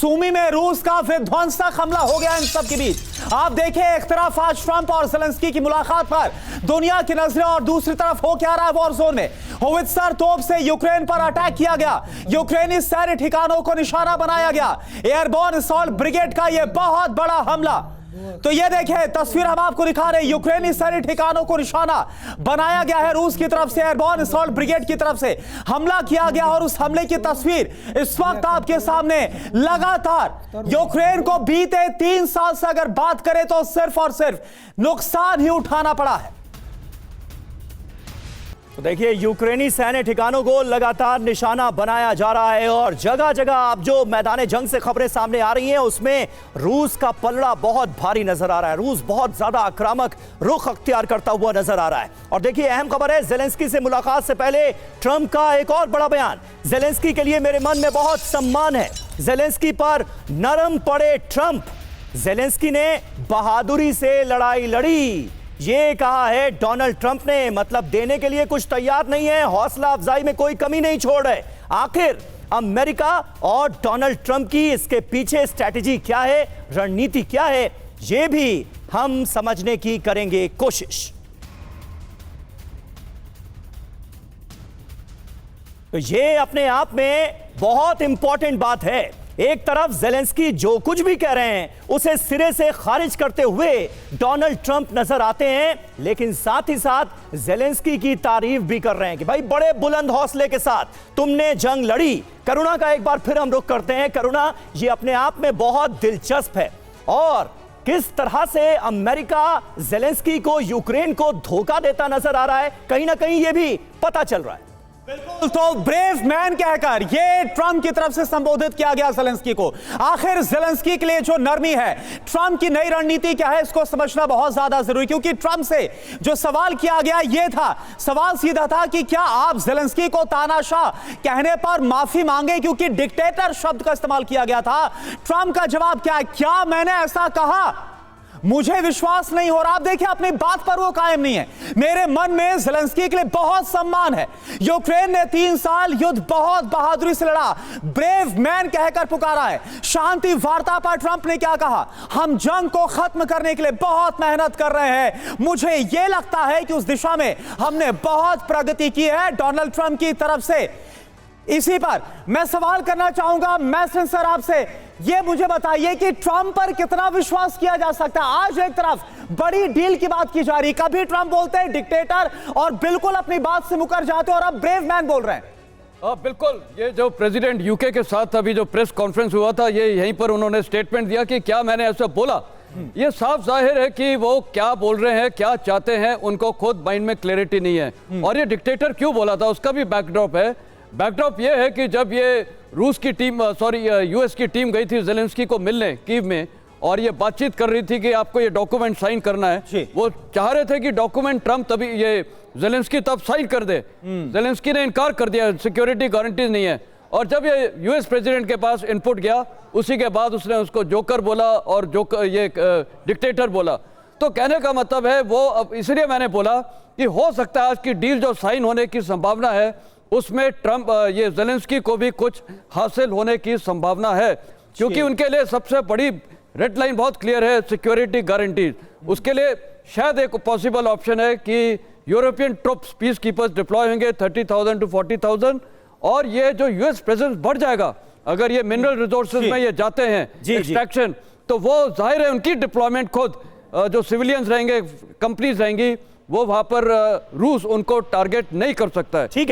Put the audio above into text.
सूमी में रूस का विध्वंसक हमला हो गया इन सब के बीच। आप देखें, एक तरफ आज ट्रंप और ज़ेलेंस्की की मुलाकात पर दुनिया की नजरें और दूसरी तरफ हो क्या रहा है वॉर जोन में। होवित्जर तोप से यूक्रेन पर अटैक किया गया, यूक्रेनी सैन्य ठिकानों को निशाना बनाया गया। एयरबोर्न असॉल्ट ब्रिगेड का यह बहुत बड़ा हमला। तो ये देखें तस्वीर हम आपको दिखा रहे हैं, यूक्रेनी सैन्य ठिकानों को निशाना बनाया गया है रूस की तरफ से। एयरबोर्न असॉल्ट ब्रिगेड की तरफ से हमला किया गया और उस हमले की तस्वीर इस वक्त आपके सामने। लगातार यूक्रेन को बीते 3 साल से अगर बात करें तो सिर्फ और सिर्फ नुकसान ही उठाना पड़ा है। तो देखिए, यूक्रेनी सैन्य ठिकानों को लगातार निशाना बनाया जा रहा है और जगह जगह अब जो मैदान जंग से खबरें सामने आ रही हैं उसमें रूस का पलड़ा बहुत भारी नजर आ रहा है। रूस बहुत ज्यादा आक्रामक रुख अख्तियार करता हुआ नजर आ रहा है। और देखिए, अहम खबर है, ज़ेलेंस्की से मुलाकात से पहले ट्रंप का एक और बड़ा बयान। ज़ेलेंस्की के लिए मेरे मन में बहुत सम्मान है, ज़ेलेंस्की पर नरम पड़े ट्रंप। ज़ेलेंस्की ने बहादुरी से लड़ाई लड़ी, ये कहा है डोनाल्ड ट्रंप ने। मतलब देने के लिए कुछ तैयार नहीं है, हौसला अफजाई में कोई कमी नहीं छोड़ रहे। आखिर अमेरिका और डोनाल्ड ट्रंप की इसके पीछे स्ट्रैटेजी क्या है, रणनीति क्या है, ये भी हम समझने की करेंगे कोशिश। तो ये अपने आप में बहुत इंपॉर्टेंट बात है। एक तरफ ज़ेलेंस्की जो कुछ भी कह रहे हैं उसे सिरे से खारिज करते हुए डोनाल्ड ट्रंप नजर आते हैं, लेकिन साथ ही साथ ज़ेलेंस्की की तारीफ भी कर रहे हैं कि भाई बड़े बुलंद हौसले के साथ तुमने जंग लड़ी। करुणा का एक बार फिर हम रुख करते हैं। करुणा, ये अपने आप में बहुत दिलचस्प है और किस तरह से अमेरिका ज़ेलेंस्की को, यूक्रेन को धोखा देता नजर आ रहा है, कहीं ना कहीं ये भी पता चल रहा है। बिल्कुल, तो ब्रेव मैन कहकर ये ट्रंप की तरफ से संबोधित किया गया ज़ेलेंस्की को। आखिर ज़ेलेंस्की के लिए जो नरमी है, ट्रंप की नई रणनीति क्या है, इसको समझना बहुत ज्यादा जरूरी। क्योंकि ट्रंप से जो सवाल किया गया ये था, सवाल सीधा था कि क्या आप ज़ेलेंस्की को तानाशाह कहने पर माफी मांगे, क्योंकि डिक्टेटर शब्द का इस्तेमाल किया गया था। ट्रंप का जवाब क्या है, क्या मैंने ऐसा कहा, मुझे विश्वास नहीं हो रहा। आप देखिए, अपनी बात पर वो कायम नहीं है। मेरे मन में ज़ेलेंस्की के लिए बहुत सम्मान है। यूक्रेन ने 3 साल युद्ध बहुत बहादुरी से लड़ा, ब्रेव मैन कहकर पुकारा है। शांति वार्ता पर ट्रंप ने क्या कहा, हम जंग को खत्म करने के लिए बहुत मेहनत कर रहे हैं। मुझे यह लगता है कि उस दिशा में हमने बहुत प्रगति की है डोनाल्ड ट्रंप की तरफ से। इसी पर मैं सवाल करना चाहूंगा मैसन सर आपसे, ये मुझे बताइए कि ट्रंप पर कितना विश्वास किया जा सकता है। आज एक तरफ बड़ी डील की बात की जा रही, कभी ट्रंप बोलते हैं डिक्टेटर और बिल्कुल अपनी बात से मुकर जाते हैं, और अब ब्रेव मैन बोल रहे हैं। बिल्कुल, ये जो प्रेसिडेंट यूके के साथ अभी जो प्रेस कॉन्फ्रेंस हुआ था, ये यहीं पर उन्होंने स्टेटमेंट दिया कि क्या मैंने ऐसा बोला। ये साफ जाहिर है कि वो क्या बोल रहे हैं, क्या चाहते हैं, उनको खुद माइंड में क्लैरिटी नहीं है। और ये डिक्टेटर क्यों बोला था उसका भी बैकड्रॉप है। बैकड्रॉप ये है कि जब ये रूस की टीम, यूएस की टीम गई थी ज़ेलेंस्की को मिलने कीव में, और ये बातचीत कर रही थी कि आपको ये डॉक्यूमेंट साइन करना है। वो चाह रहे थे कि डॉक्यूमेंट ट्रंप तभी, ये ज़ेलेंस्की तब साइन कर दे। ज़ेलेंस्की ने इनकार कर दिया, सिक्योरिटी गारंटीज नहीं है। और जब ये यूएस प्रेसिडेंट के पास इनपुट गया, उसी के बाद उसने उसको जोकर बोला और ये डिक्टेटर बोला। तो कहने का मतलब है वो, अब इसलिए मैंने बोला कि हो सकता है आज की डील जो साइन होने की संभावना है उसमें ट्रंप, ये ज़ेलेंस्की को भी कुछ हासिल होने की संभावना है, क्योंकि उनके लिए सबसे बड़ी रेड लाइन बहुत क्लियर है, सिक्योरिटी गारंटीज। उसके लिए शायद एक पॉसिबल ऑप्शन है कि European troops, peace keepers deploy होंगे 30,000 to 40,000, और ये जो यूएस प्रेजेंस बढ़ जाएगा अगर ये मिनरल रिसोर्सेज में ये जाते हैं एक्सट्रैक्शन, तो वो जाहिर है उनकी डिप्लॉयमेंट खुद जो सिविलियंस रहेंगे, कंपनीज रहेंगी, वो वहां पर रूस उनको टारगेट नहीं कर सकता है। ठीक है।